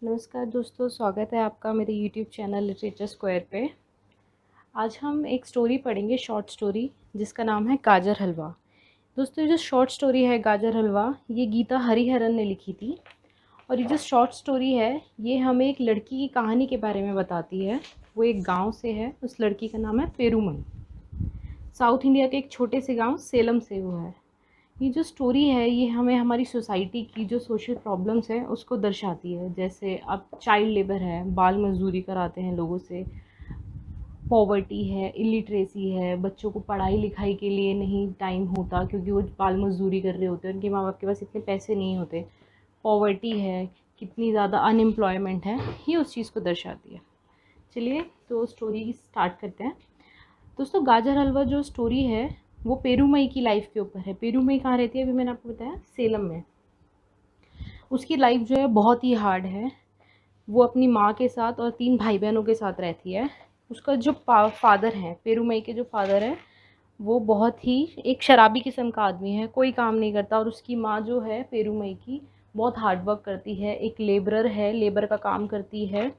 नमस्कार दोस्तों, स्वागत है आपका मेरे यूट्यूब चैनल लिटरेचर स्क्वायर पे। आज हम एक स्टोरी पढ़ेंगे, शॉर्ट स्टोरी जिसका नाम है गाजर हलवा। दोस्तों, ये जो शॉर्ट स्टोरी है गाजर हलवा, ये गीता हरिहरन ने लिखी थी। और ये जो शॉर्ट स्टोरी है ये हमें एक लड़की की कहानी के बारे में बताती है। वो एक गांव से है, उस लड़की का नाम है पेरूमल। साउथ इंडिया के एक छोटे से गांव सेलम से वो है। ये जो स्टोरी है ये हमें हमारी सोसाइटी की जो सोशल प्रॉब्लम्स है उसको दर्शाती है। जैसे अब चाइल्ड लेबर है, बाल मजदूरी कराते हैं लोगों से, पॉवर्टी है, इलिटरेसी है, बच्चों को पढ़ाई लिखाई के लिए नहीं टाइम होता क्योंकि वो बाल मजदूरी कर रहे होते हैं, उनके माँ बाप के पास इतने पैसे नहीं होते, पॉवर्टी है, कितनी ज़्यादा अनएम्प्लॉयमेंट है, ये उस चीज़ को दर्शाती है। चलिए तो स्टोरी स्टार्ट करते हैं। दोस्तों, गाजर हलवा जो स्टोरी है वो पेरूमई की लाइफ के ऊपर है। पेरूमई कहाँ रहती है, अभी मैंने आपको बताया सेलम में। उसकी लाइफ जो है बहुत ही हार्ड है। वो अपनी माँ के साथ और 3 भाई बहनों के साथ रहती है। उसका जो फादर है, पेरूमई के जो फादर है, वो बहुत ही एक शराबी किस्म का आदमी है, कोई काम नहीं करता। और उसकी माँ जो है पेरूमई की, बहुत हार्ड वर्क करती है, एक लेबरर है, लेबर का काम करती है।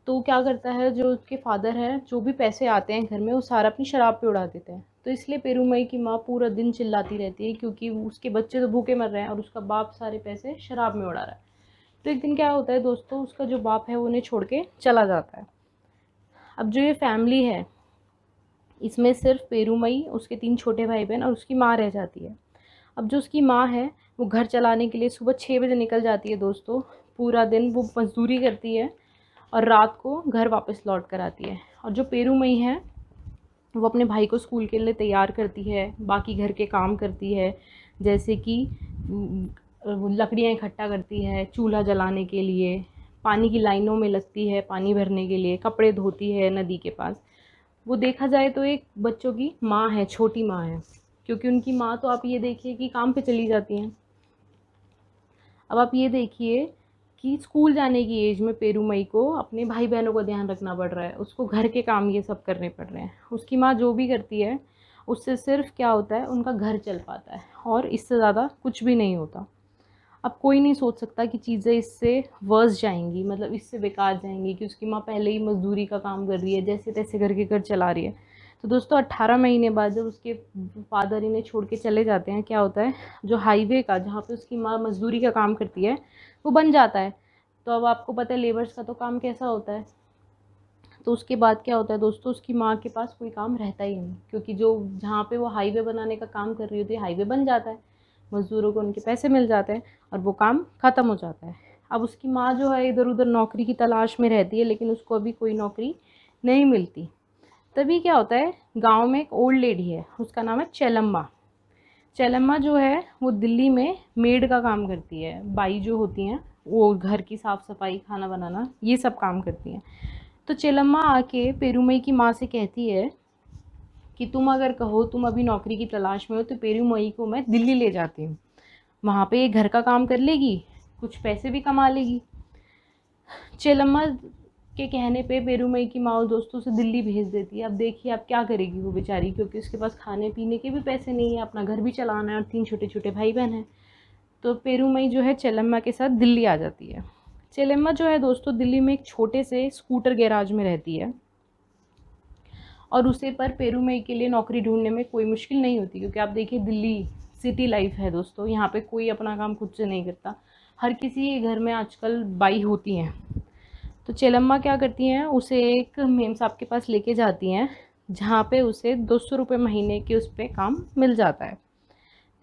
तो वो क्या करता है, जो उसके फादर हैं, जो भी पैसे आते हैं घर में वो सारा अपनी शराब पे उड़ा देते हैं। तो इसलिए पेरूमई की माँ पूरा दिन चिल्लाती रहती है क्योंकि उसके बच्चे तो भूखे मर रहे हैं और उसका बाप सारे पैसे शराब में उड़ा रहा है। तो एक दिन क्या होता है दोस्तों, उसका जो बाप है वो उन्हें छोड़ के चला जाता है। अब जो ये फैमिली है इसमें सिर्फ पेरूमई, उसके 3 छोटे भाई बहन और उसकी माँ रह जाती है। अब जो उसकी माँ है वो घर चलाने के लिए सुबह 6 बजे निकल जाती है दोस्तों। पूरा दिन वो मजदूरी करती है और रात को घर वापस लौट कर आती है। और जो पेरूमई है वो अपने भाई को स्कूल के लिए तैयार करती है, बाकी घर के काम करती है, जैसे कि लकड़ियाँ इकट्ठा करती है चूल्हा जलाने के लिए, पानी की लाइनों में लगती है पानी भरने के लिए, कपड़े धोती है नदी के पास। वो देखा जाए तो एक बच्चों की माँ है, छोटी माँ है, क्योंकि उनकी माँ तो आप ये देखिए कि काम पे चली जाती हैं। अब आप ये देखिए कि स्कूल जाने की एज में पेरूमई को अपने भाई बहनों का ध्यान रखना पड़ रहा है, उसको घर के काम ये सब करने पड़ रहे हैं। उसकी माँ जो भी करती है उससे सिर्फ क्या होता है, उनका घर चल पाता है और इससे ज़्यादा कुछ भी नहीं होता। अब कोई नहीं सोच सकता कि चीज़ें इससे वर्स जाएंगी, मतलब इससे बेकार जाएंगी, कि उसकी माँ पहले ही मजदूरी का काम कर रही है, जैसे तैसे घर के घर चला रही है। तो दोस्तों 18 महीने बाद जब उसके फादर इन्हें छोड़ के चले जाते हैं, क्या होता है, जो हाईवे का जहाँ पे उसकी माँ मजदूरी का काम करती है वो बन जाता है। तो अब आपको पता है लेबर्स का तो काम कैसा होता है। तो उसके बाद क्या होता है दोस्तों, उसकी माँ के पास कोई काम रहता ही नहीं, क्योंकि जो जहाँ पे वो हाईवे बनाने का काम कर रही होती है हाईवे बन जाता है, मज़दूरों को उनके पैसे मिल जाते हैं और वो काम ख़त्म हो जाता है। अब उसकी माँ जो है इधर उधर नौकरी की तलाश में रहती है, लेकिन उसको अभी कोई नौकरी नहीं मिलती। तभी क्या होता है, गांव में एक ओल्ड लेडी है, उसका नाम है चेलम्मा। चेलम्मा जो है वो दिल्ली में मेड का काम करती है। बाई जो होती हैं वो घर की साफ़ सफाई, खाना बनाना, ये सब काम करती हैं। तो चेलम्मा आके पेरूमई की माँ से कहती है कि तुम अगर कहो तुम अभी नौकरी की तलाश में हो तो पेरूमई को मैं दिल्ली ले जाती हूँ, वहाँ पे ये घर का काम कर लेगी, कुछ पैसे भी कमा लेगी। चेलम्मा के कहने पे पेरूमई की माँ दोस्तों से दिल्ली भेज देती है। अब देखिए अब क्या करेगी वो बेचारी, क्योंकि उसके पास खाने पीने के भी पैसे नहीं है, अपना घर भी चलाना है और 3 छोटे छोटे भाई बहन हैं। तो पेरूमई जो है चेलम्मा के साथ दिल्ली आ जाती है। चेलम्मा जो है दोस्तों दिल्ली में एक छोटे से स्कूटर गैराज में रहती है और उसे पर पेरूमई के लिए नौकरी ढूंढने में कोई मुश्किल नहीं होती, क्योंकि आप देखिए दिल्ली सिटी लाइफ है दोस्तों, यहाँ पे कोई अपना काम खुद से नहीं करता, हर किसी के घर में आजकल बाई होती हैं। तो चेलम्मा क्या करती हैं, उसे एक मेम साहब के पास लेके जाती हैं, जहाँ पे उसे 200 रुपये महीने के उस पर काम मिल जाता है।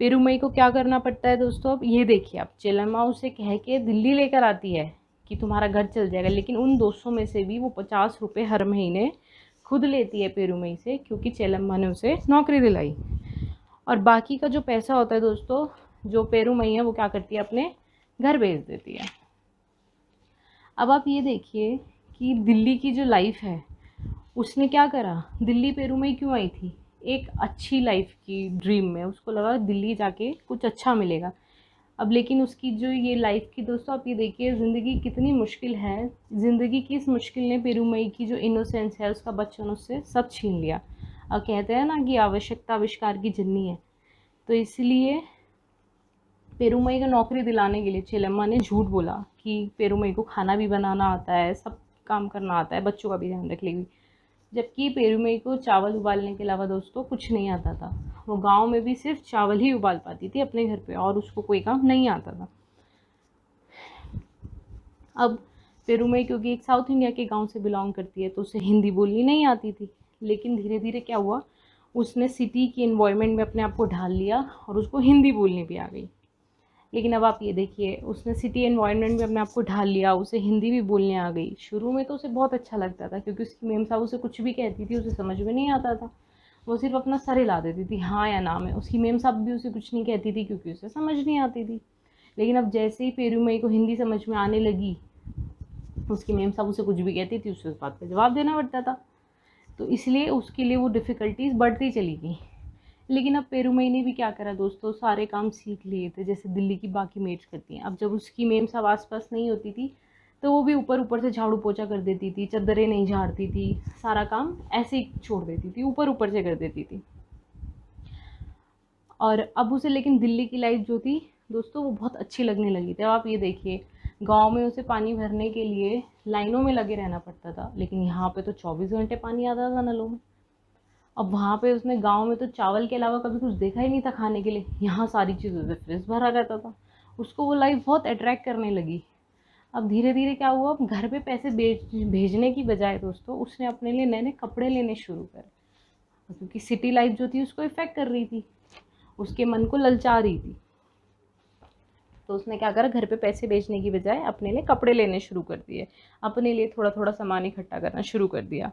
पेरूमई को क्या करना पड़ता है दोस्तों, अब ये देखिए, आप चेलम्मा उसे कह के दिल्ली लेकर आती है कि तुम्हारा घर चल जाएगा, लेकिन उन 200 में से भी वो 50 रुपये हर महीने खुद लेती है पेरूमई से, क्योंकि चेलम्मा ने उसे नौकरी दिलाई। और बाकी का जो पैसा होता है दोस्तों, जो पेरूमई है वो क्या करती है, अपने घर भेज देती है। अब आप ये देखिए कि दिल्ली की जो लाइफ है उसने क्या करा, दिल्ली पेरूमई क्यों आई थी, एक अच्छी लाइफ की ड्रीम में, उसको लगा दिल्ली जाके कुछ अच्छा मिलेगा। अब लेकिन उसकी जो ये लाइफ की दोस्तों, आप ये देखिए ज़िंदगी कितनी मुश्किल है। ज़िंदगी की इस मुश्किल ने पेरूमई की जो इनोसेंस है, उसका बचपन, उससे सब छीन लिया। और कहते हैं ना कि आवश्यकता आविष्कार की जननी है, तो इसलिए पेरूमई को नौकरी दिलाने के लिए चेलम्मा ने झूठ बोला कि पेरूमई को खाना भी बनाना आता है, सब काम करना आता है, बच्चों का भी ध्यान रख लेगी। जबकि पेरूमई को चावल उबालने के अलावा दोस्तों कुछ नहीं आता था। वो गांव में भी सिर्फ चावल ही उबाल पाती थी अपने घर पे, और उसको कोई काम नहीं आता था। अब पेरूमई क्योंकि एक साउथ इंडिया के गांव से बिलोंग करती है तो उसे हिंदी बोलनी नहीं आती थी। लेकिन धीरे धीरे क्या हुआ, उसने सिटी की एनवायरनमेंट में अपने आप को ढाल लिया और उसको हिंदी बोलनी भी आ गई। लेकिन अब आप ये देखिए, उसने सिटी एनवायरनमेंट में अपने आप को ढाल लिया, उसे हिंदी भी बोलने आ गई। शुरू में तो उसे बहुत अच्छा लगता था क्योंकि उसकी मेम साहब उसे कुछ भी कहती थी उसे समझ में नहीं आता था। वो सिर्फ अपना सर हिला देती थी, हाँ या ना में। उसकी मेम साहब भी उसे कुछ नहीं कहती थी क्योंकि उसे समझ नहीं आती थी। लेकिन अब जैसे ही पेरूमई को हिंदी समझ में आने लगी, उसकी मेम साहब उसे कुछ भी कहती थी उसे उस बात का जवाब देना पड़ता था। तो इसलिए उसके लिए वो डिफ़िकल्टीज बढ़ती चली गई। लेकिन अब पेरूमई ने भी क्या करा दोस्तों, सारे काम सीख लिए थे जैसे दिल्ली की बाकी मेड्स करती हैं। अब जब उसकी मेम साहब आस पास नहीं होती थी तो वो भी ऊपर ऊपर से झाड़ू पोछा कर देती थी, चद्दरें नहीं झाड़ती थी, सारा काम ऐसे ही छोड़ देती थी, ऊपर ऊपर से कर देती थी। और अब उसे लेकिन दिल्ली की लाइफ जो थी दोस्तों वो बहुत अच्छी लगने लगी थी। अब आप ये देखिए, गांव में उसे पानी भरने के लिए लाइनों में लगे रहना पड़ता था, लेकिन यहाँ पे तो 24 घंटे पानी आता था नलों में। अब वहाँ पे उसने गांव में तो चावल के अलावा कभी कुछ देखा ही नहीं था खाने के लिए, यहाँ सारी चीज़ों से फ्रिज भरा रहता था। उसको वो लाइफ बहुत अट्रैक्ट करने लगी। अब धीरे धीरे क्या हुआ, अब घर पे पैसे भेजने की बजाय दोस्तों उसने अपने लिए नए नए कपड़े लेने शुरू करे, क्योंकि सिटी लाइफ जो थी उसको इफ़ेक्ट कर रही थी, उसके मन को ललचा रही थी। तो उसने क्या करा, घर पे पैसे भेजने की बजाय अपने लिए कपड़े लेने शुरू कर दिए, अपने लिए थोड़ा थोड़ा सामान इकट्ठा करना शुरू कर दिया।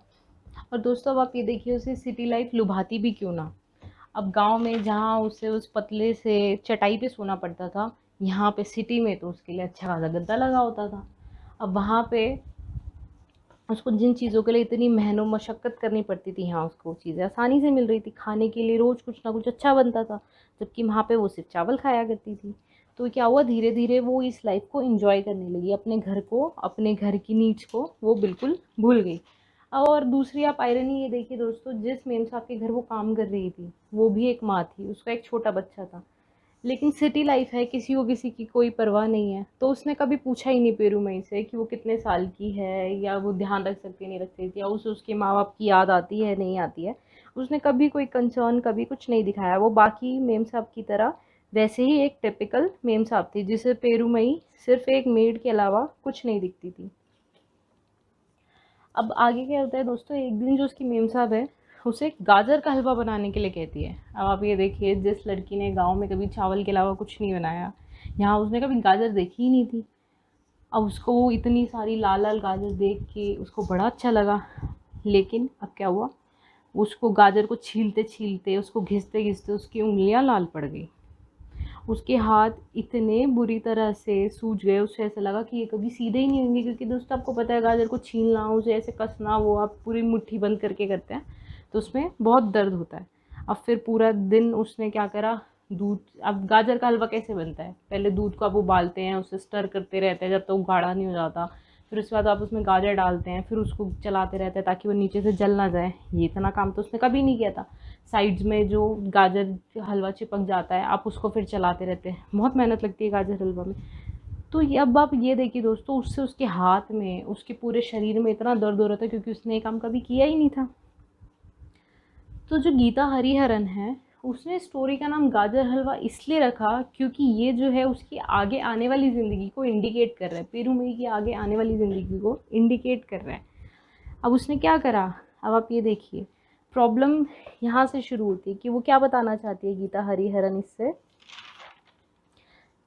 और दोस्तों अब आप ये देखिए, उसे सिटी लाइफ लुभाती भी क्यों ना। अब गांव में जहाँ उसे उस पतले से चटाई पे सोना पड़ता था, यहाँ पे सिटी में तो उसके लिए अच्छा खासा गद्दा लगा होता था। अब वहाँ पे उसको जिन चीज़ों के लिए इतनी मेहनत मशक्क़त करनी पड़ती थी, यहाँ उसको चीज़ें आसानी से मिल रही थी। खाने के लिए रोज़ कुछ ना कुछ अच्छा बनता था, जबकि वहाँ पे वो सिर्फ चावल खाया करती थी। तो क्या हुआ, धीरे धीरे वो इस लाइफ को एंजॉय करने लगी, अपने घर को, अपने घर की नीड्स को वो बिल्कुल भूल गई। और दूसरी आप आयरनी ये देखिए दोस्तों, जिस मेम साहब के घर वो काम कर रही थी वो भी एक माँ थी, उसका एक छोटा बच्चा था। लेकिन सिटी लाइफ है, किसी को किसी की कोई परवाह नहीं है, तो उसने कभी पूछा ही नहीं पेरूमई से कि वो कितने साल की है, या वो ध्यान रख सकती है नहीं रख सकती, या उसे उसके माँ बाप की याद आती है नहीं आती है। उसने कभी कोई कंसर्न, कभी कुछ नहीं दिखाया। वो बाकी मेम साहब की तरह वैसे ही एक टिपिकल मेम साहब थी, जिसे पेरूमई सिर्फ एक मेड के अलावा कुछ नहीं दिखती थी। अब आगे क्या होता है दोस्तों, एक दिन जो उसकी मेम साहब है उसे गाजर का हलवा बनाने के लिए कहती है। अब आप ये देखिए, जिस लड़की ने गांव में कभी चावल के अलावा कुछ नहीं बनाया, यहाँ उसने कभी गाजर देखी ही नहीं थी। अब उसको वो इतनी सारी लाल लाल गाजर देख के उसको बड़ा अच्छा लगा। लेकिन अब क्या हुआ, उसको गाजर को छीलते छीलते, उसको घिसते घिसते उसकी उंगलियां लाल पड़ गई। उसके हाथ इतने बुरी तरह से सूज गए, उसे ऐसा लगा कि ये कभी सीधे ही नहीं होंगे, क्योंकि दोस्तों आपको पता है गाजर को छीलना, उसे ऐसे कसना, वो आप पूरी मुट्ठी बंद करके करते हैं तो उसमें बहुत दर्द होता है। अब फिर पूरा दिन उसने क्या करा, दूध, अब गाजर का हलवा कैसे बनता है, पहले दूध को आप उबालते हैं, उसे स्टर करते रहते हैं जब तक वो गाढ़ा नहीं हो जाता, फिर उसके बाद आप उसमें गाजर डालते हैं, फिर उसको चलाते रहते हैं ताकि वो नीचे से जल ना जाए। ये इतना काम तो उसने कभी नहीं किया था। साइड्स में जो गाजर हलवा चिपक जाता है, आप उसको फिर चलाते रहते हैं, बहुत मेहनत लगती है गाजर हलवा में। तो ये अब आप ये देखिए दोस्तों, उससे उसके हाथ में, उसके पूरे शरीर में इतना दर्द हो रहा था क्योंकि उसने ये काम कभी किया ही नहीं था। तो जो गीता हरिहरन है, उसने स्टोरी का नाम गाजर हलवा इसलिए रखा क्योंकि ये जो है उसकी आगे आने वाली ज़िंदगी को इंडिकेट कर रहा है, पेरूमई की आगे आने वाली ज़िंदगी को इंडिकेट कर रहा है। अब उसने क्या करा, अब आप ये देखिए, प्रॉब्लम यहाँ से शुरू होती है कि वो क्या बताना चाहती है गीता हरिहरन इससे,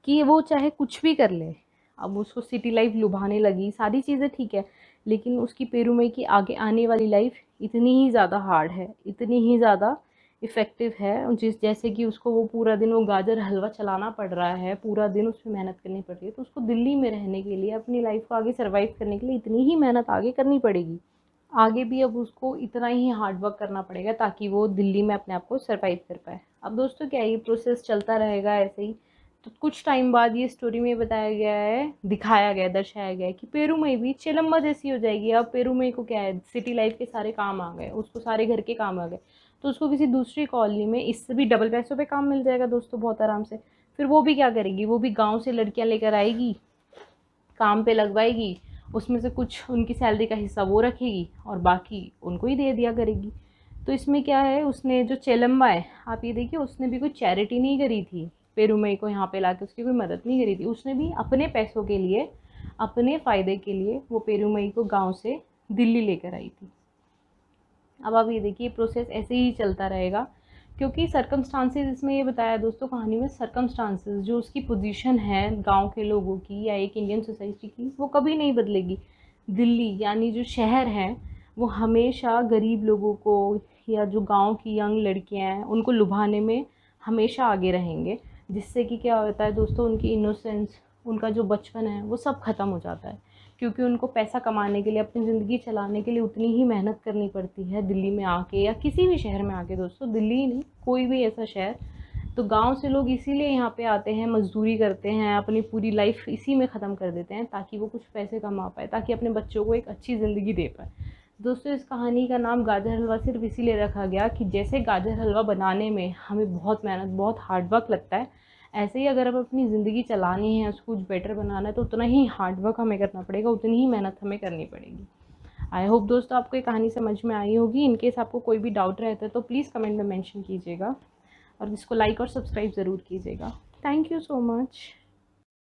कि वो चाहे कुछ भी कर ले। अब उसको सिटी लाइफ लुभाने लगी, सारी चीज़ें ठीक है, लेकिन उसकी पेरूमई की आगे आने वाली लाइफ इतनी ही ज़्यादा हार्ड है, इतनी ही ज़्यादा इफ़ेक्टिव है, जिस जैसे कि उसको वो पूरा दिन वो गाजर हलवा चलाना पड़ रहा है, पूरा दिन उसमें मेहनत करनी पड़ रही है, तो उसको दिल्ली में रहने के लिए, अपनी लाइफ को आगे सर्वाइव करने के लिए इतनी ही मेहनत आगे करनी पड़ेगी। आगे भी अब उसको इतना ही हार्ड वर्क करना पड़ेगा ताकि वो दिल्ली में अपने आप को सर्वाइव कर पाए। अब दोस्तों क्या ये प्रोसेस चलता रहेगा ऐसे ही। तो कुछ टाइम बाद ये स्टोरी में बताया गया है, दिखाया गया, दर्शाया गया है कि पेरूमई भी चेलम्मा जैसी हो जाएगी। अब पेरूमई को क्या है, सिटी लाइफ के सारे काम आ गए, उसको सारे घर के काम आ गए, तो उसको किसी दूसरी कॉलोनी में इससे भी डबल पैसों पे काम मिल जाएगा दोस्तों, बहुत आराम से। फिर वो भी क्या करेगी, वो भी गाँव से लड़कियाँ लेकर आएगी, काम पे लगवाएगी, उसमें से कुछ उनकी सैलरी का हिस्सा वो रखेगी और बाकी उनको ही दे दिया करेगी। तो इसमें क्या है, उसने जो चेलम्बा है, आप ये देखिए, उसने भी कोई चैरिटी नहीं करी थी, पेरूमई को यहाँ पे लाके उसकी कोई मदद नहीं करी थी। उसने भी अपने पैसों के लिए, अपने फ़ायदे के लिए वो पेरूमई को गाँव से दिल्ली लेकर आई थी। अब आप ये देखिए प्रोसेस ऐसे ही चलता रहेगा, क्योंकि सर्कमस्टांसेस इसमें ये बताया दोस्तों कहानी में, सर्कमस्टांसेस जो उसकी पोजीशन है गांव के लोगों की या एक इंडियन सोसाइटी की, वो कभी नहीं बदलेगी। दिल्ली यानी जो शहर है वो हमेशा गरीब लोगों को या जो गांव की यंग लड़कियां हैं उनको लुभाने में हमेशा आगे रहेंगे, जिससे कि क्या होता है दोस्तों, उनकी इनोसेंस, उनका जो बचपन है वो सब ख़त्म हो जाता है। क्योंकि उनको पैसा कमाने के लिए, अपनी ज़िंदगी चलाने के लिए उतनी ही मेहनत करनी पड़ती है दिल्ली में आके या किसी भी शहर में आके दोस्तों, दिल्ली ही नहीं कोई भी ऐसा शहर। तो गांव से लोग इसीलिए यहाँ पे आते हैं, मजदूरी करते हैं, अपनी पूरी लाइफ इसी में ख़त्म कर देते हैं ताकि वो कुछ पैसे कमा पाए, ताकि अपने बच्चों को एक अच्छी ज़िंदगी दे पाए। दोस्तों इस कहानी का नाम गाजर हलवा सिर्फ इसीलिए रखा गया कि जैसे गाजर हलवा बनाने में हमें बहुत मेहनत, बहुत हार्ड वर्क लगता है, ऐसे ही अगर हमें अपनी ज़िंदगी चलानी है, उसको कुछ बेटर बनाना है, तो उतना ही हार्ड वर्क हमें करना पड़ेगा, उतनी ही मेहनत हमें करनी पड़ेगी। आई होप दोस्तों आपको ये कहानी समझ में आई होगी। इनकेस आपको कोई भी डाउट रहता है तो प्लीज़ कमेंट में मेंशन कीजिएगा और इसको लाइक और सब्सक्राइब ज़रूर कीजिएगा। Thank you so much.